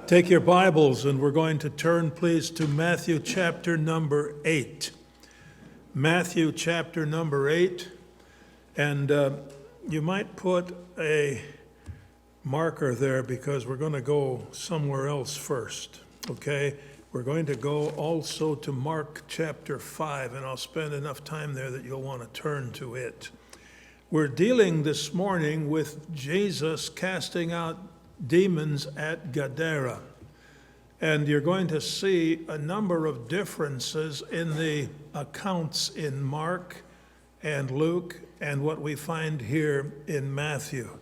Take your Bibles, and we're going to turn, please, to Matthew chapter number 8. Matthew chapter number 8. And you might put a marker there because we're going to go somewhere else first, okay? We're going to go also to Mark chapter 5, and I'll spend enough time there that you'll want to turn to it. We're dealing this morning with Jesus casting out demons at Gadara. And you're going to see a number of differences in the accounts in Mark and Luke and what we find here in Matthew.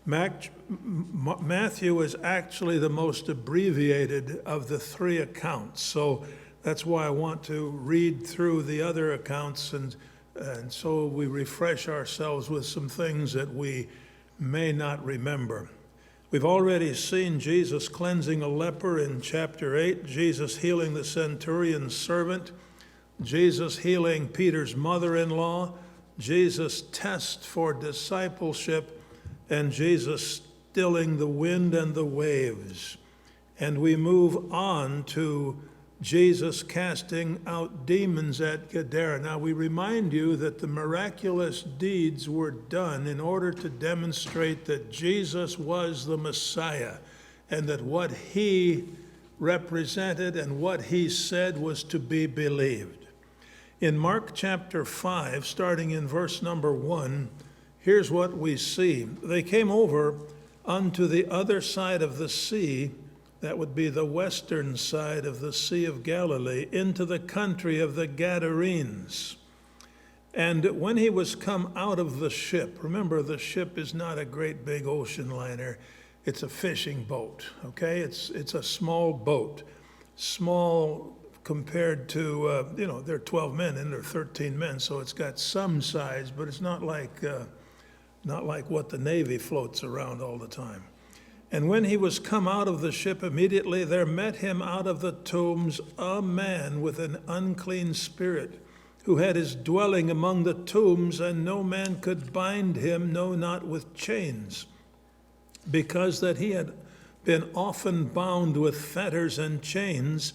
Matthew is actually the most abbreviated of the three accounts. So that's why I want to read through the other accounts and so we refresh ourselves with some things that we may not remember. We've already seen Jesus cleansing a leper in chapter 8, Jesus healing the centurion's servant, Jesus healing Peter's mother-in-law, Jesus' test for discipleship, and Jesus stilling the wind and the waves. And we move on to Jesus casting out demons at Gadara. Now, we remind you that the miraculous deeds were done in order to demonstrate that Jesus was the Messiah and that what he represented and what he said was to be believed. In Mark chapter 5, starting in verse number 1, here's what we see. They came over unto the other side of the sea, that would be the western side of the Sea of Galilee, into the country of the Gadarenes. And when he was come out of the ship, remember the ship is not a great big ocean liner, it's a fishing boat, okay? It's a small boat, small compared to, there are 12 men and there are 13 men, so it's got some size, but it's not like what the Navy floats around all the time. And when he was come out of the ship, immediately there met him out of the tombs a man with an unclean spirit, who had his dwelling among the tombs, and no man could bind him, no, not with chains, because that he had been often bound with fetters and chains,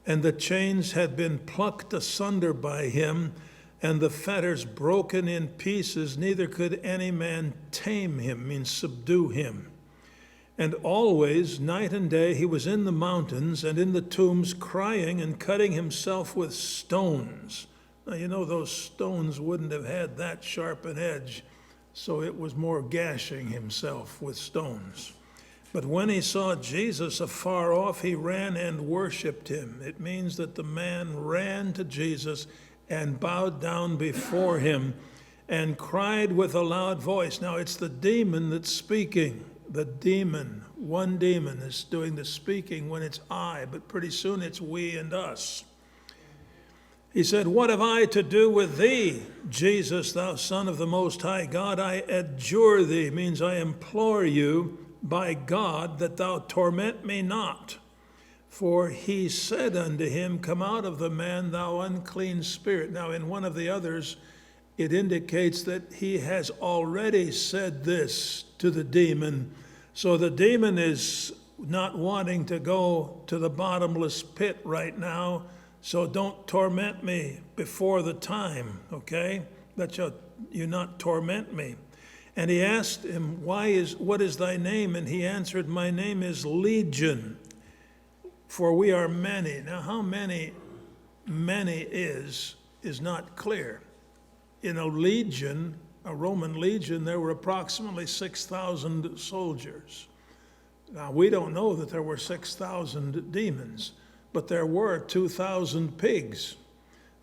and the chains had been plucked asunder by him, and the fetters broken in pieces, neither could any man tame him, means subdue him. And always, night and day, he was in the mountains and in the tombs, crying and cutting himself with stones. Now, those stones wouldn't have had that sharp an edge, so it was more gashing himself with stones. But when he saw Jesus afar off, he ran and worshiped him. It means that the man ran to Jesus and bowed down before him and cried with a loud voice. Now, it's the demon that's speaking. The demon, one demon is doing the speaking when it's I, but pretty soon it's we and us. He said, "What have I to do with thee, Jesus, thou Son of the Most High God? I adjure thee," means I implore you by God that thou torment me not. For he said unto him, "Come out of the man, thou unclean spirit." Now in one of the others, it indicates that he has already said this to the demon. So the demon is not wanting to go to the bottomless pit right now, so don't torment me before the time, okay? That you not torment me. And he asked him, "What is thy name?" And he answered, "My name is Legion, for we are many." Now how many is not clear. In a legion, a Roman legion, there were approximately 6,000 soldiers. Now, we don't know that there were 6,000 demons, but there were 2,000 pigs.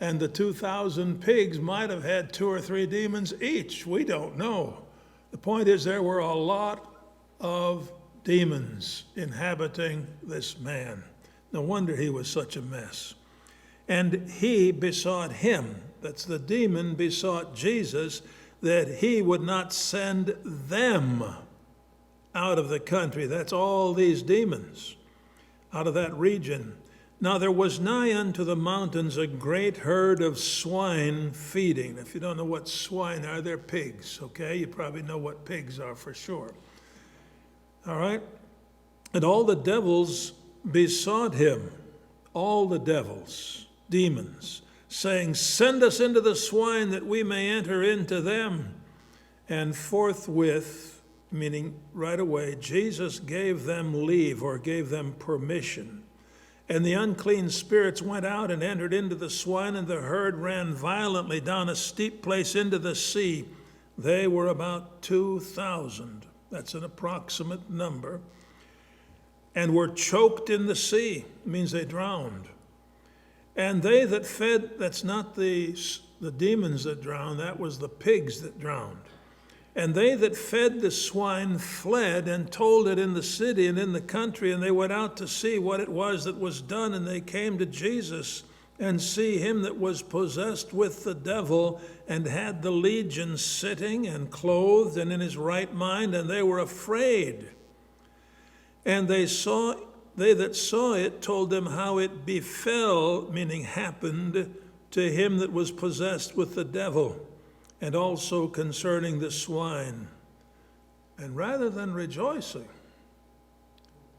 And the 2,000 pigs might have had 2 or 3 demons each. We don't know. The point is there were a lot of demons inhabiting this man. No wonder he was such a mess. And he besought him, that's the demon, besought Jesus that he would not send them out of the country. That's all these demons out of that region. Now there was nigh unto the mountains a great herd of swine feeding. If you don't know what swine are, they're pigs, okay? You probably know what pigs are for sure. All right? And all the devils besought him, all the devils, demons, saying, "Send us into the swine that we may enter into them." And forthwith, meaning right away, Jesus gave them leave, or gave them permission. And the unclean spirits went out and entered into the swine, and the herd ran violently down a steep place into the sea. They were about 2,000. That's an approximate number. And were choked in the sea. It means they drowned. And they that fed, that's not the demons that drowned, that was the pigs that drowned. And they that fed the swine fled and told it in the city and in the country, and they went out to see what it was that was done, and they came to Jesus and see him that was possessed with the devil and had the legion sitting and clothed and in his right mind, and they were afraid. And they that saw it told them how it befell, meaning happened, to him that was possessed with the devil, and also concerning the swine. And rather than rejoicing,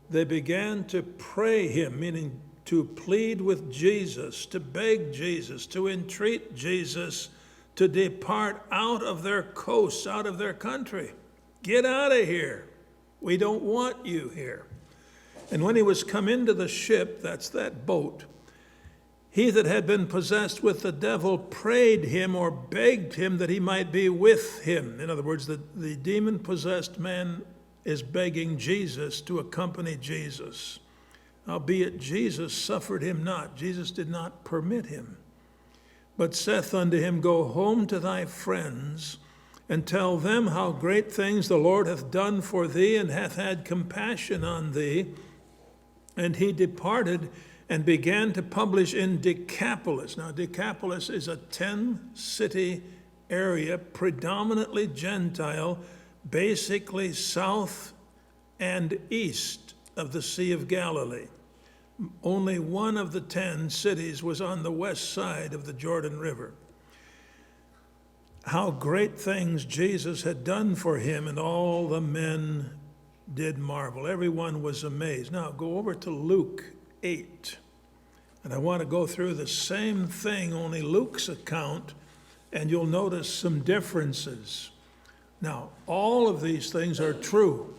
they began to pray him, meaning to plead with Jesus, to beg Jesus, to entreat Jesus to depart out of their coasts, out of their country. Get out of here. We don't want you here. And when he was come into the ship, that's that boat, he that had been possessed with the devil prayed him, or begged him, that he might be with him. In other words, the demon-possessed man is begging Jesus to accompany Jesus. Howbeit Jesus suffered him not. Jesus did not permit him, but saith unto him, Go home to thy friends, and tell them how great things the Lord hath done for thee, and hath had compassion on thee. And he departed and began to publish in Decapolis. Now, Decapolis is a 10-city area, predominantly Gentile, basically south and east of the Sea of Galilee. Only one of the 10 cities was on the west side of the Jordan River. How great things Jesus had done for him, and all the men did marvel. Everyone was amazed. Now go over to Luke 8. And I want to go through the same thing, only Luke's account, and you'll notice some differences. Now, all of these things are true.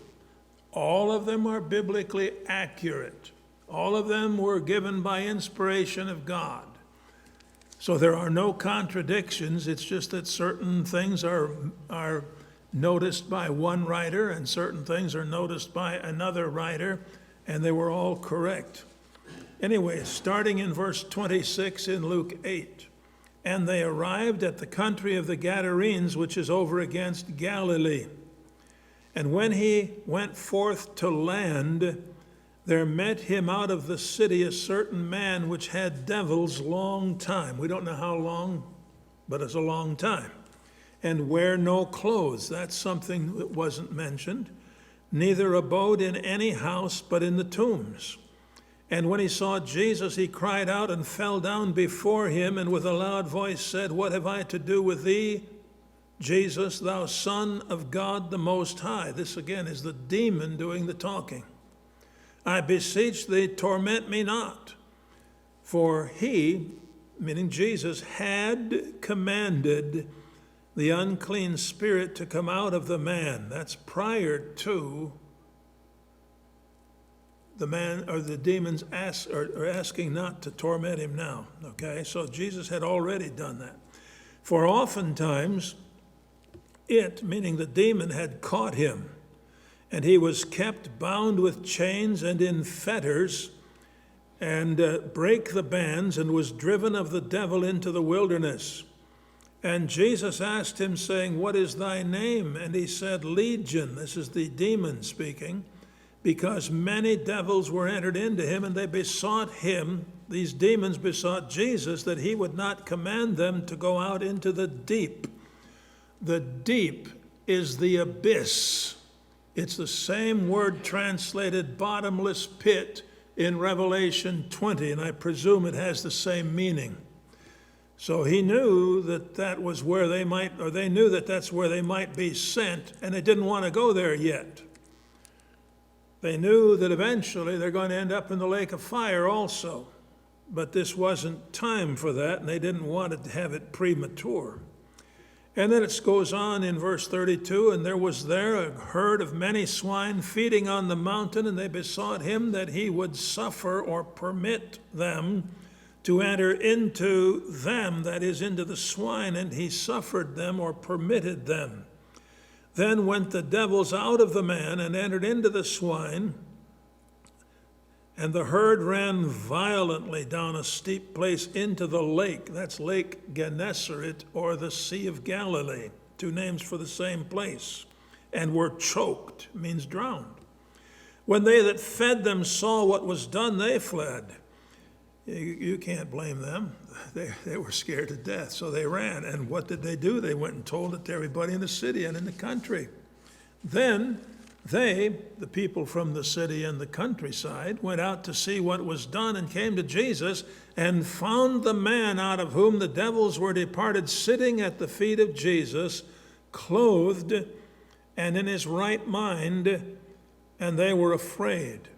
All of them are biblically accurate. All of them were given by inspiration of God. So there are no contradictions. It's just that certain things are noticed by one writer and certain things are noticed by another writer, and they were all correct. Anyway, starting in verse 26 in Luke 8, and they arrived at the country of the Gadarenes, which is over against Galilee. And when he went forth to land, there met him out of the city a certain man which had devils long time. We don't know how long, but it's a long time. And wear no clothes. That's something that wasn't mentioned. Neither abode in any house, but in the tombs. And when he saw Jesus, he cried out and fell down before him, and with a loud voice said, What have I to do with thee, Jesus, thou Son of God the Most High? This again is the demon doing the talking. I beseech thee, torment me not. For he, meaning Jesus, had commanded the unclean spirit to come out of the man. That's prior to the man or the demons asking not to torment him now. Okay, so Jesus had already done that. For oftentimes it, meaning the demon, had caught him, and he was kept bound with chains and in fetters, and brake the bands, and was driven of the devil into the wilderness. And Jesus asked him, saying, What is thy name? And he said, Legion. This is the demon speaking, because many devils were entered into him, and they besought him, these demons besought Jesus, that he would not command them to go out into the deep. The deep is the abyss. It's the same word translated bottomless pit in Revelation 20, and I presume it has the same meaning. So he knew that was where they might, or they knew that that's where they might be sent, and they didn't want to go there yet. They knew that eventually they're going to end up in the lake of fire also. But this wasn't time for that, and they didn't want to have it premature. And then it goes on in verse 32, and there was there a herd of many swine feeding on the mountain, and they besought him that he would suffer or permit them to enter into them, that is, into the swine, and he suffered them or permitted them. Then went the devils out of the man and entered into the swine, and the herd ran violently down a steep place into the lake. That's Lake Gennesaret, or the Sea of Galilee, two names for the same place, and were choked, means drowned. When they that fed them saw what was done, they fled. You can't blame them. They were scared to death, so they ran. And what did they do? They went and told it to everybody in the city and in the country. Then they, the people from the city and the countryside, went out to see what was done and came to Jesus and found the man out of whom the devils were departed sitting at the feet of Jesus, clothed and in his right mind, and they were afraid.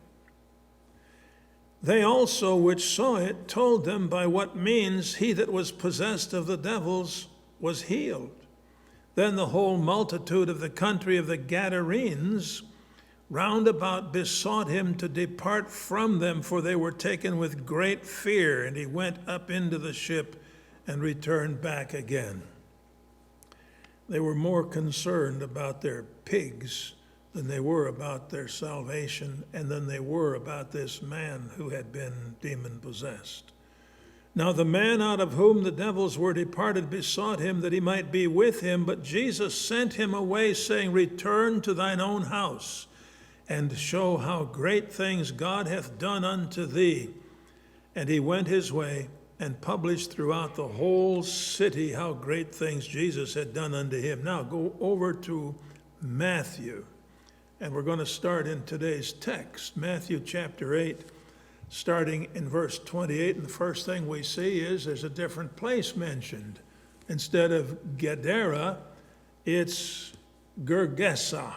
They also which saw it told them by what means he that was possessed of the devils was healed. Then the whole multitude of the country of the Gadarenes round about besought him to depart from them, for they were taken with great fear. And he went up into the ship and returned back again. They were more concerned about their pigs than they were about their salvation, and than they were about this man who had been demon-possessed. Now the man out of whom the devils were departed besought him that he might be with him, but Jesus sent him away, saying, Return to thine own house, and show how great things God hath done unto thee. And he went his way, and published throughout the whole city how great things Jesus had done unto him. Now go over to Matthew, and we're going to start in today's text, Matthew chapter 8. Starting in verse 28, and the first thing we see is there's a different place mentioned. Instead of Gadara, it's Gergesa,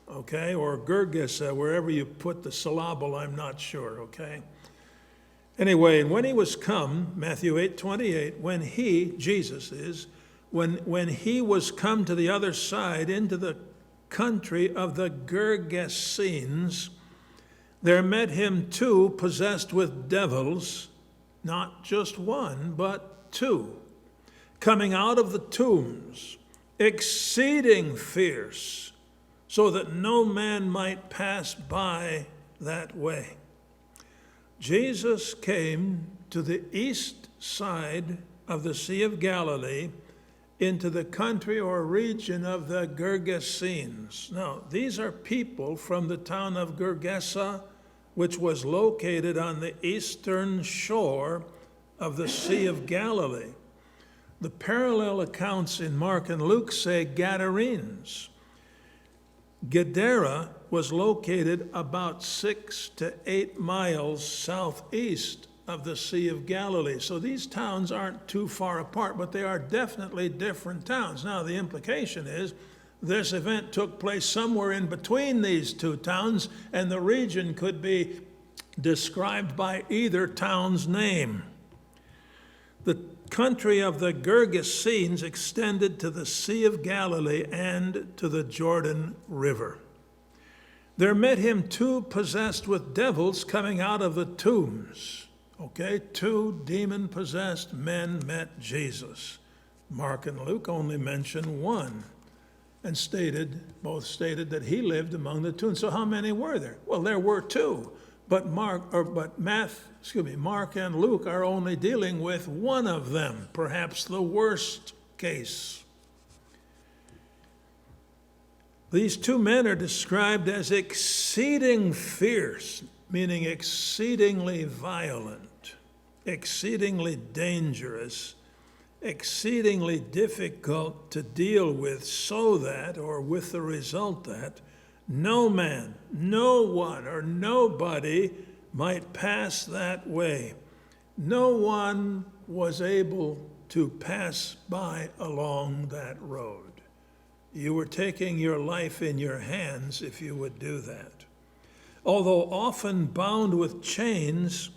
okay, or Gergesa, wherever you put the syllable, I'm not sure, okay. Anyway, and when he was come, Matthew 8:28, when he, Jesus is, when he was come to the other side into the country of the Gergesenes, there met him two possessed with devils, not just one, but two, coming out of the tombs, exceeding fierce, so that no man might pass by that way. Jesus came to the east side of the Sea of Galilee, into the country or region of the Gergesenes. Now, these are people from the town of Gergesa, which was located on the eastern shore of the Sea of Galilee. The parallel accounts in Mark and Luke say Gadarenes. Gadara was located about 6 to 8 miles southeast of the Sea of Galilee. So these towns aren't too far apart, but they are definitely different towns. Now, the implication is this event took place somewhere in between these two towns, and the region could be described by either town's name. The country of the Gergesenes extended to the Sea of Galilee and to the Jordan River. There met him two possessed with devils coming out of the tombs. Okay, two demon-possessed men met Jesus. Mark and Luke only mention one, and both stated that he lived among the tombs. So how many were there? Well, there were two, but Mark and Luke are only dealing with one of them, perhaps the worst case. These two men are described as exceeding fierce, meaning exceedingly violent, exceedingly dangerous, exceedingly difficult to deal with, so that, or with the result that, no man, no one, or nobody might pass that way. No one was able to pass by along that road. You were taking your life in your hands if you would do that. Although often bound with chains,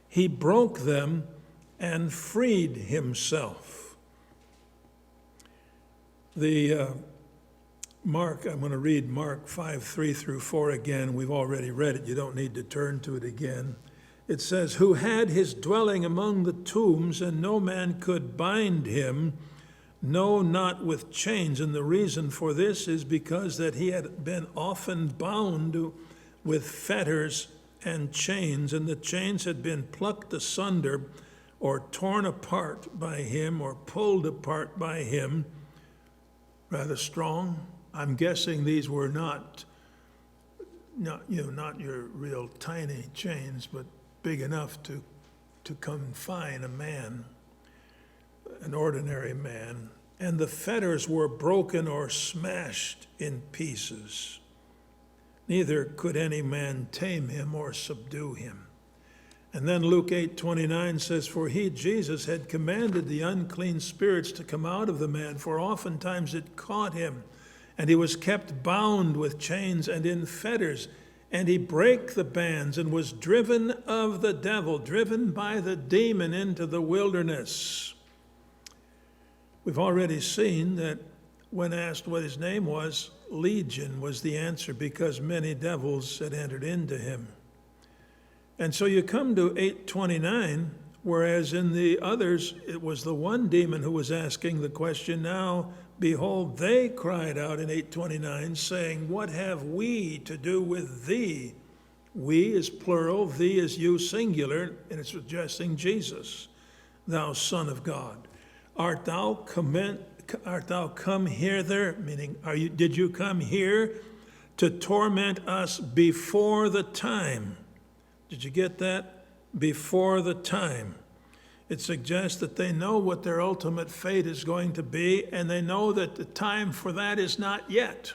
he broke them and freed himself. I'm going to read Mark 5:3-4 again. We've already read it. You don't need to turn to it again. It says, who had his dwelling among the tombs, and no man could bind him, no, not with chains. And the reason for this is because that he had been often bound with fetters and chains, and the chains had been plucked asunder or torn apart by him or pulled apart by him. Rather strong. I'm guessing these were not your real tiny chains, but big enough to confine a man, an ordinary man. And the fetters were broken or smashed in pieces. Neither could any man tame him or subdue him. And then Luke 8:29 says, for he, Jesus, had commanded the unclean spirits to come out of the man, for oftentimes it caught him, and he was kept bound with chains and in fetters, and he brake the bands and was driven of the devil, driven by the demon into the wilderness. We've already seen that when asked what his name was, Legion was the answer, because many devils had entered into him. And so you come to 8:29, whereas in the others, it was the one demon who was asking the question. Now, behold, they cried out in 8:29, saying, what have we to do with thee? We is plural, thee is you singular, and it's suggesting Jesus, thou Son of God. Art thou come hither, meaning did you come here to torment us before the time? Did you get that? Before the time. It suggests that they know what their ultimate fate is going to be, and they know that the time for that is not yet.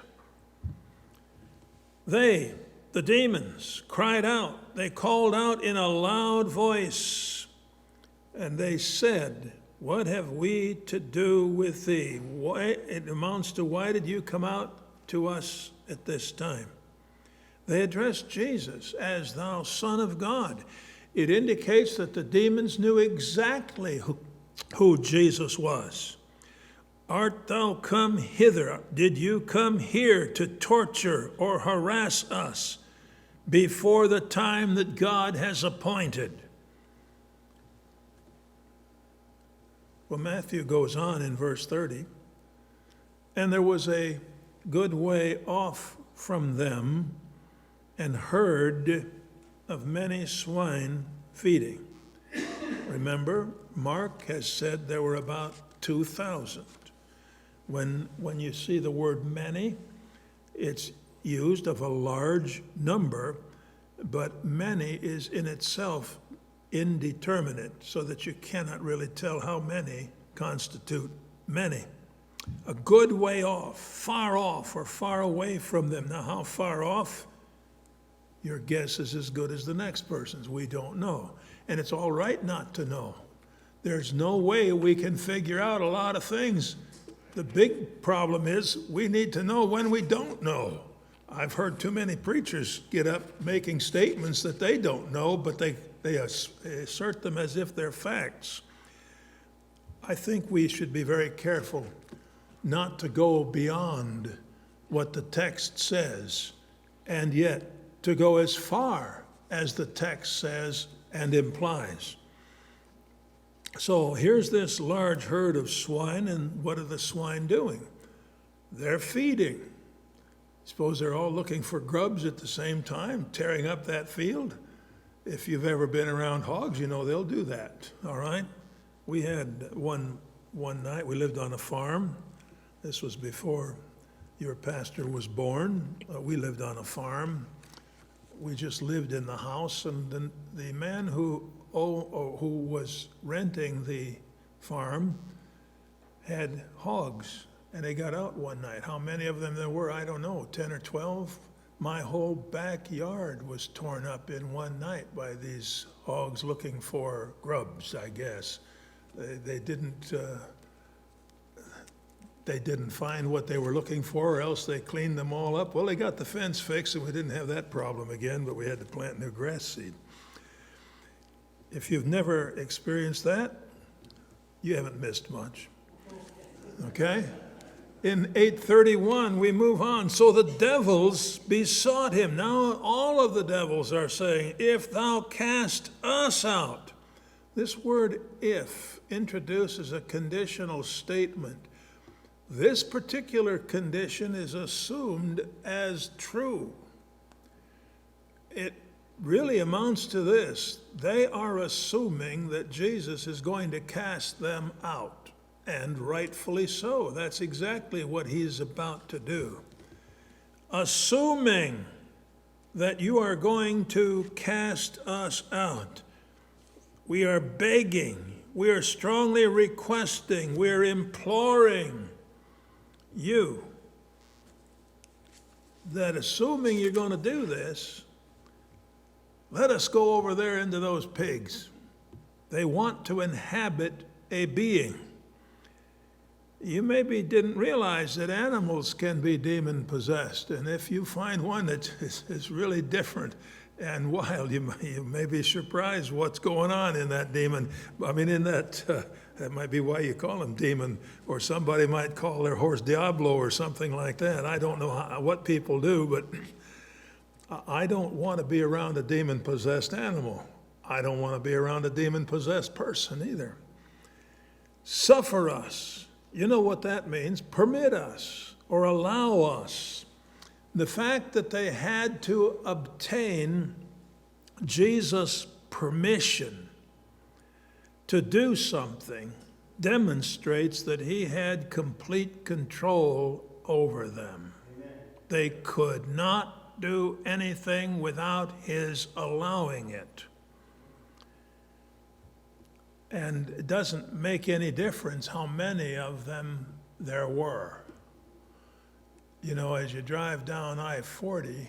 They, the demons, cried out. They called out in a loud voice, and they said, what have we to do with thee? Why, it amounts to, why did you come out to us at this time? They addressed Jesus as thou Son of God. It indicates that the demons knew exactly who Jesus was. Art thou come hither? Did you come here to torture or harass us before the time that God has appointed? Well, Matthew goes on in verse 30, and there was a good way off from them and herd of many swine feeding. Remember, Mark has said there were about 2,000. When you see the word many, it's used of a large number, but many is in itself indeterminate, so that you cannot really tell how many constitute many. A good way off, or far away from them. Now, how far off? Your guess is as good as the next person's. We don't know. And it's all right not to know. There's no way we can figure out a lot of things. The big problem is we need to know when we don't know. I've heard too many preachers get up making statements that they don't know, but they assert them as if they're facts. I think we should be very careful not to go beyond what the text says, and yet to go as far as the text says and implies. So here's this large herd of swine, and what are the swine doing? They're feeding. Suppose they're all looking for grubs at the same time, tearing up that field? If you've ever been around hogs, you know they'll do that, all right? We had one night, we lived on a farm. This was before your pastor was born. We lived on a farm. We just lived in the house, and the man who was renting the farm had hogs, and they got out one night. How many of them there were, I don't know, 10 or 12. My whole backyard was torn up in one night by these hogs looking for grubs, I guess. They didn't they didn't find what they were looking for, or else they cleaned them all up. Well, they got the fence fixed, and we didn't have that problem again, but we had to plant new grass seed. If you've never experienced that, you haven't missed much. Okay? In 8:31, we move on. So the devils besought him. Now all of the devils are saying, if thou cast us out. This word if introduces a conditional statement. This particular condition is assumed as true. It really amounts to this. They are assuming that Jesus is going to cast them out, and rightfully so. That's exactly what he's about to do. Assuming that you are going to cast us out, we are begging, we are strongly requesting, we're imploring you that assuming you're going to do this, let us go over there into those pigs. They want to inhabit a being. You maybe didn't realize that animals can be demon-possessed, and if you find one that is really different and wild, you may be surprised what's going on in that demon. I mean, that might be why you call him demon, or somebody might call their horse Diablo or something like that. I don't know what people do, but I don't want to be around a demon-possessed animal. I don't want to be around a demon-possessed person either. Suffer us. You know what that means? Permit us or allow us. The fact that they had to obtain Jesus' permission to do something demonstrates that he had complete control over them. Amen. They could not do anything without his allowing it. And it doesn't make any difference how many of them there were. You know, as you drive down I-40,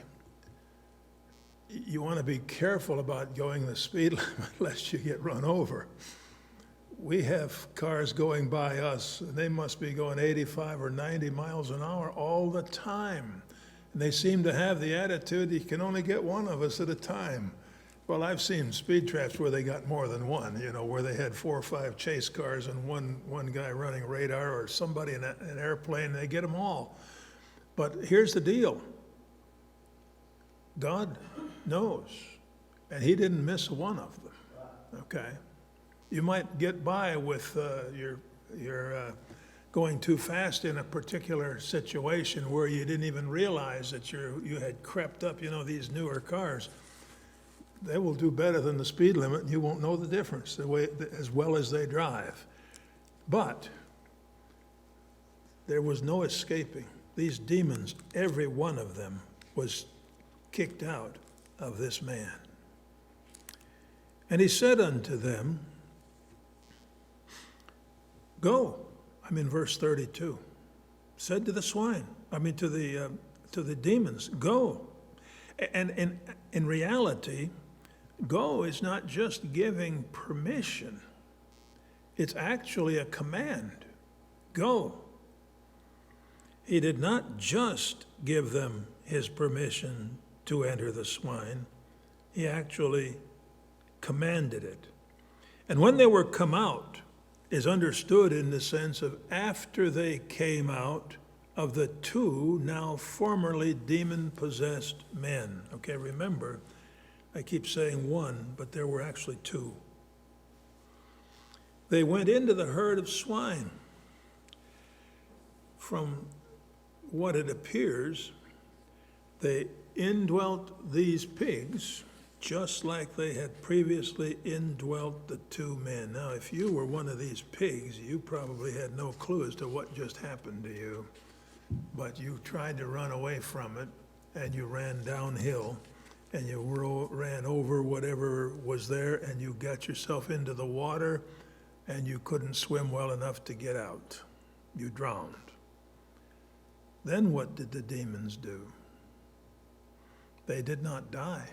you want to be careful about going the speed limit lest you get run over. We have cars going by us, and they must be going 85 or 90 miles an hour all the time. And they seem to have the attitude, you can only get one of us at a time. Well, I've seen speed traps where they got more than one, you know, where they had 4 or 5 chase cars and one guy running radar, or somebody in an airplane, they get them all. But here's the deal. God knows, and he didn't miss one of them, okay? You might get by with your going too fast in a particular situation where you didn't even realize that you had crept up, you know, these newer cars. They will do better than the speed limit, and you won't know the difference as well as they drive. But there was no escaping. These demons, every one of them was kicked out of this man. And he said unto them, go. I'm in verse 32. Said to the swine, to the demons, go. And in reality, go is not just giving permission. It's actually a command. Go. He did not just give them his permission to enter the swine. He actually commanded it. And when they were come out is understood in the sense of after they came out of the 2 now formerly demon-possessed men. Okay, remember, I keep saying 1, but there were actually 2. They went into the herd of swine. From what it appears, they indwelt these pigs just like they had previously indwelt the 2 men. Now, if you were one of these pigs, you probably had no clue as to what just happened to you, but you tried to run away from it, and you ran downhill, and you ran over whatever was there, and you got yourself into the water, and you couldn't swim well enough to get out. You drowned. Then what did the demons do? They did not die.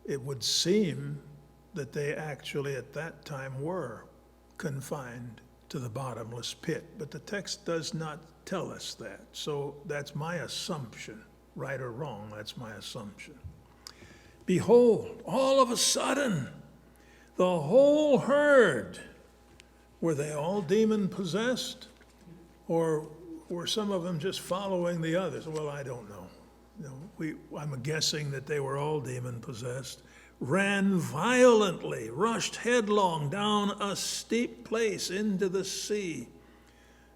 It would seem that they actually at that time were confined to the bottomless pit. But the text does not tell us that. So that's my assumption. Right or wrong, that's my assumption. Behold, all of a sudden, the whole herd, were they all demon-possessed? Or were some of them just following the others? Well, I don't know. I'm guessing that they were all demon-possessed. Ran violently, rushed headlong down a steep place into the sea.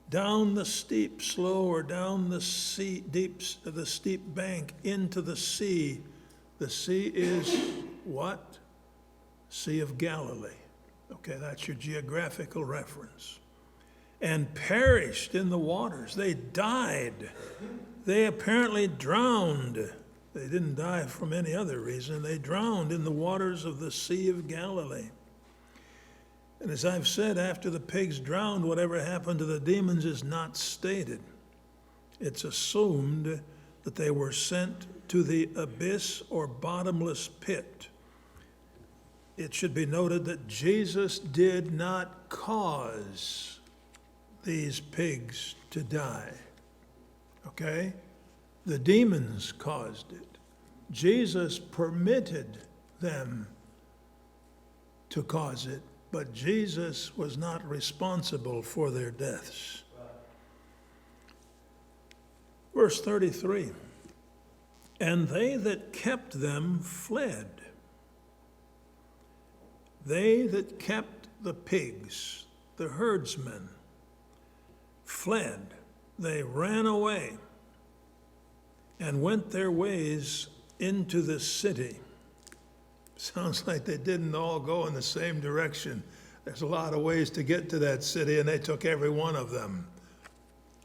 Down the steep slope or down the the steep bank into the sea. The sea is what? Sea of Galilee. Okay, that's your geographical reference. And perished in the waters. They died. They apparently drowned. They didn't die from any other reason. They drowned in the waters of the Sea of Galilee. And as I've said, after the pigs drowned, whatever happened to the demons is not stated. It's assumed that they were sent to the abyss or bottomless pit. It should be noted that Jesus did not cause these pigs to die. Okay? The demons caused it. Jesus permitted them to cause it, but Jesus was not responsible for their deaths. Verse 33, and they that kept them fled. They that kept the pigs, the herdsmen, fled. They ran away and went their ways into the city. Sounds like they didn't all go in the same direction. There's a lot of ways to get to that city, and they took every one of them.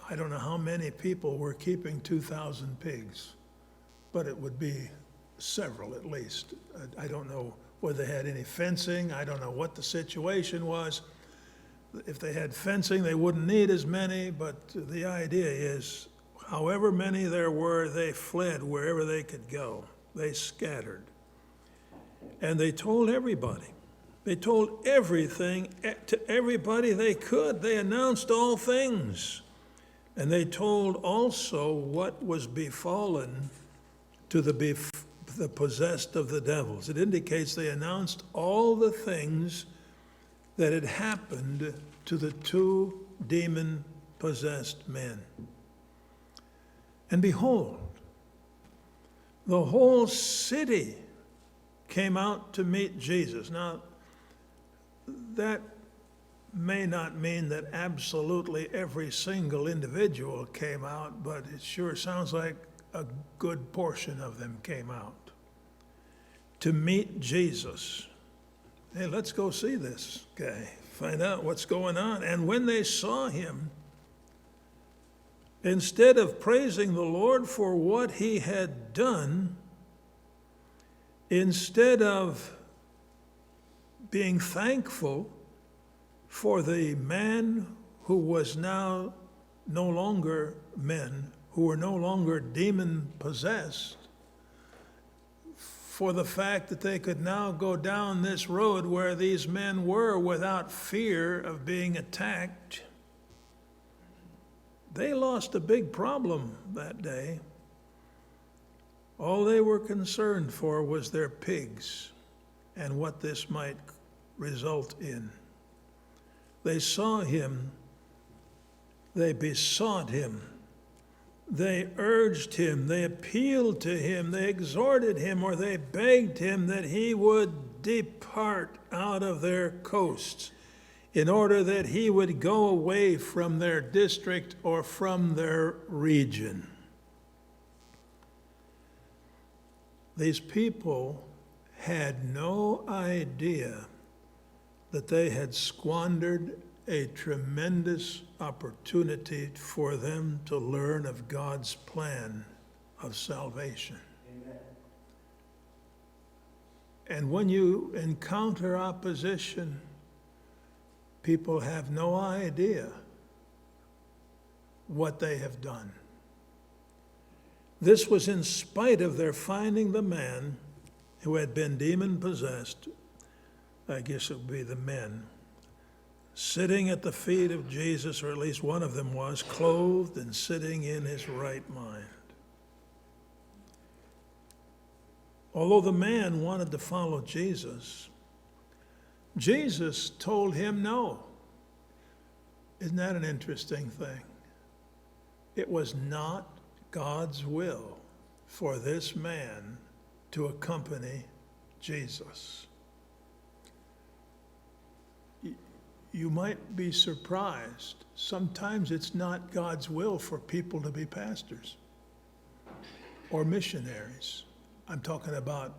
I don't know how many people were keeping 2,000 pigs, but it would be several at least. I don't know whether they had any fencing. I don't know what the situation was. If they had fencing, they wouldn't need as many, but the idea is, however many there were, they fled wherever they could go. They scattered. And they told everybody. They told everything to everybody they could. They announced all things. And they told also what was befallen to the possessed of the devils. It indicates they announced all the things that had happened to the two demon-possessed men. And behold, the whole city came out to meet Jesus. Now, that may not mean that absolutely every single individual came out, but it sure sounds like a good portion of them came out to meet Jesus. Hey, let's go see this guy, find out what's going on. And when they saw him, instead of praising the Lord for what he had done, instead of being thankful for the man who was now no longer men, who were no longer demon-possessed, for the fact that they could now go down this road where these men were without fear of being attacked, they lost a big problem that day. All they were concerned for was their pigs and what this might result in. They saw him, they besought him, they urged him, they appealed to him, they exhorted him, or they begged him that he would depart out of their coasts in order that he would go away from their district or from their region. These people had no idea that they had squandered a tremendous opportunity for them to learn of God's plan of salvation. Amen. And when you encounter opposition, people have no idea what they have done. This was in spite of their finding the man who had been demon-possessed. I guess it would be the men. sitting at the feet of Jesus, or at least one of them was, clothed and sitting in his right mind. Although the man wanted to follow Jesus, Jesus told him no. Isn't that an interesting thing? It was not God's will for this man to accompany Jesus. You might be surprised. Sometimes it's not God's will for people to be pastors or missionaries. I'm talking about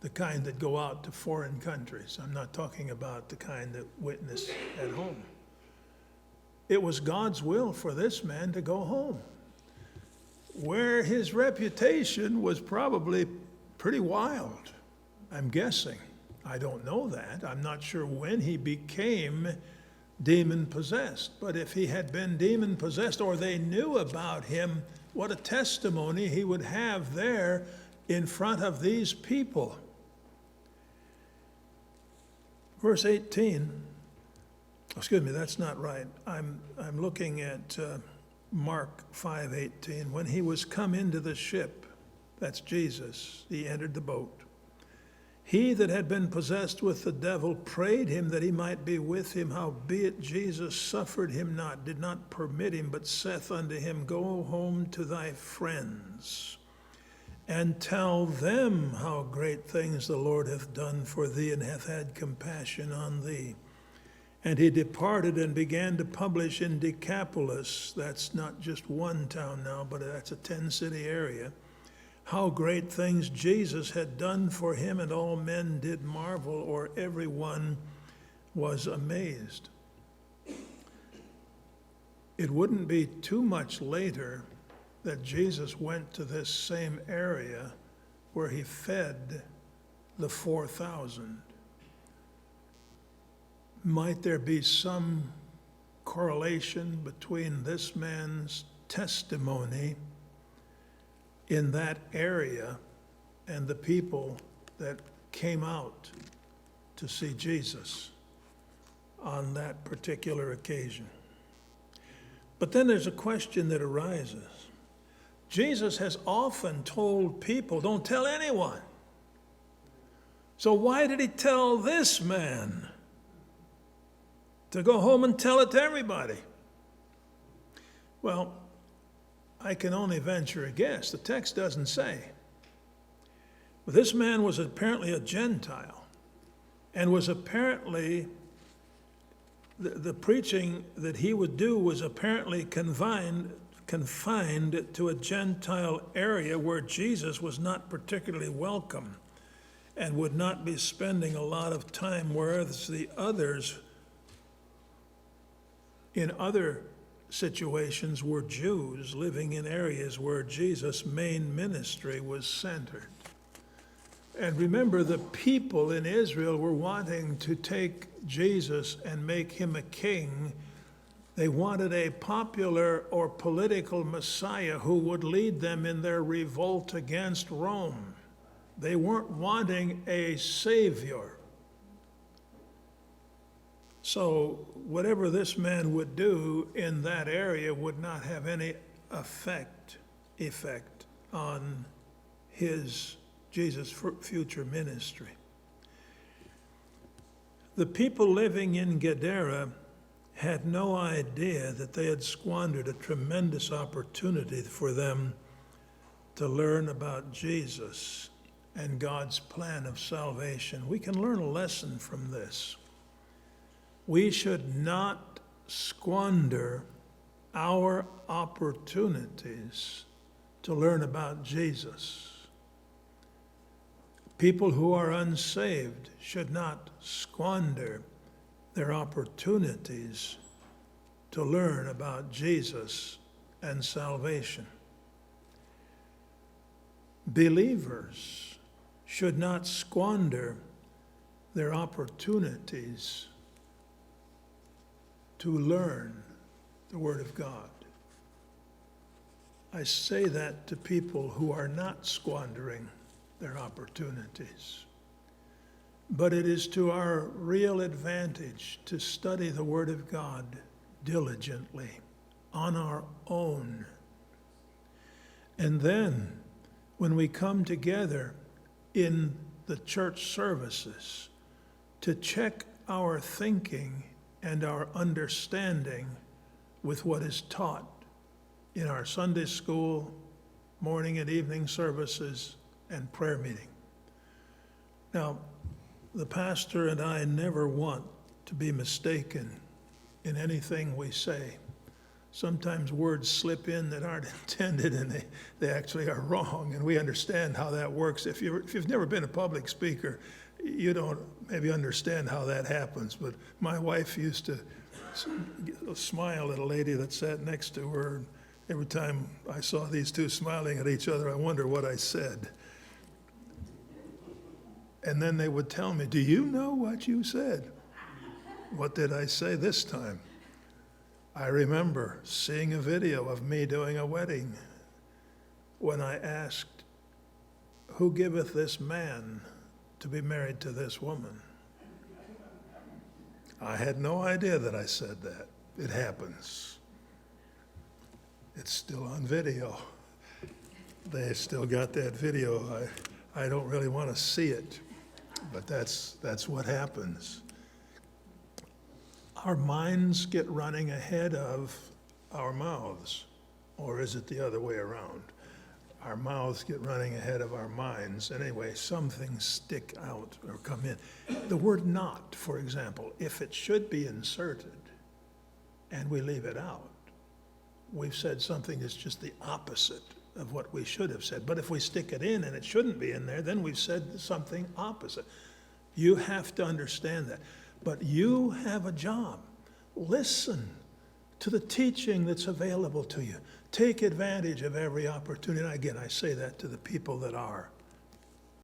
the kind that go out to foreign countries. I'm not talking about the kind that witness at home. It was God's will for this man to go home, where his reputation was probably pretty wild, I'm guessing. I don't know that. I'm not sure when he became demon-possessed. But if he had been demon-possessed, or they knew about him, what a testimony he would have there in front of these people. Verse 18, excuse me, that's not right. I'm looking at Mark 5:18. When he was come into the ship, that's Jesus, he entered the boat. He that had been possessed with the devil prayed him that he might be with him. Howbeit Jesus suffered him not, did not permit him, but saith unto him, Go home to thy friends, and tell them how great things the Lord hath done for thee, and hath had compassion on thee. And he departed and began to publish in Decapolis, that's not just one town now, but that's a 10-city area, how great things Jesus had done for him, and all men did marvel, or every one was amazed. It wouldn't be too much later that Jesus went to this same area where he fed the 4,000. Might there be some correlation between this man's testimony in that area and the people that came out to see Jesus on that particular occasion? But then there's a question that arises. Jesus has often told people, don't tell anyone. So why did he tell this man to go home and tell it to everybody? Well, I can only venture a guess. The text doesn't say. But this man was apparently a Gentile, and was apparently, the preaching that he would do was apparently confined to a Gentile area where Jesus was not particularly welcome and would not be spending a lot of time, whereas the others in other situations were Jews living in areas where Jesus' main ministry was centered. And remember, the people in Israel were wanting to take Jesus and make him a king. They wanted a popular or political Messiah who would lead them in their revolt against Rome. They weren't wanting a savior. So whatever this man would do in that area would not have any effect on Jesus' future ministry. The people living in Gadara had no idea that they had squandered a tremendous opportunity for them to learn about Jesus and God's plan of salvation. We can learn a lesson from this. We should not squander our opportunities to learn about Jesus. People who are unsaved should not squander their opportunities to learn about Jesus and salvation. Believers should not squander their opportunities to learn the Word of God. I say that to people who are not squandering their opportunities. But it is to our real advantage to study the Word of God diligently on our own. And then, when we come together in the church services, to check our thinking and our understanding with what is taught in our Sunday school, morning and evening services, and prayer meeting. Now, the pastor and I never want to be mistaken in anything we say. Sometimes words slip in that aren't intended and they actually are wrong, and we understand how that works. If you've never been a public speaker, you don't maybe understand how that happens, but my wife used to smile at a lady that sat next to her. Every time I saw these two smiling at each other, I wonder what I said. And then they would tell me, "Do you know what you said?" What did I say this time? I remember seeing a video of me doing a wedding when I asked, "Who giveth this man to be married to this woman?" I had no idea that I said that. It happens. It's still on video. They still got that video. I don't really want to see it, but that's what happens. Our minds get running ahead of our mouths, or is it the other way around? Our mouths get running ahead of our minds. Anyway, some things stick out or come in. The word "not," for example, if it should be inserted and we leave it out, we've said something that's just the opposite of what we should have said. But if we stick it in and it shouldn't be in there, then we've said something opposite. You have to understand that. But you have a job. Listen to the teaching that's available to you. Take advantage of every opportunity. Again, I say that to the people that are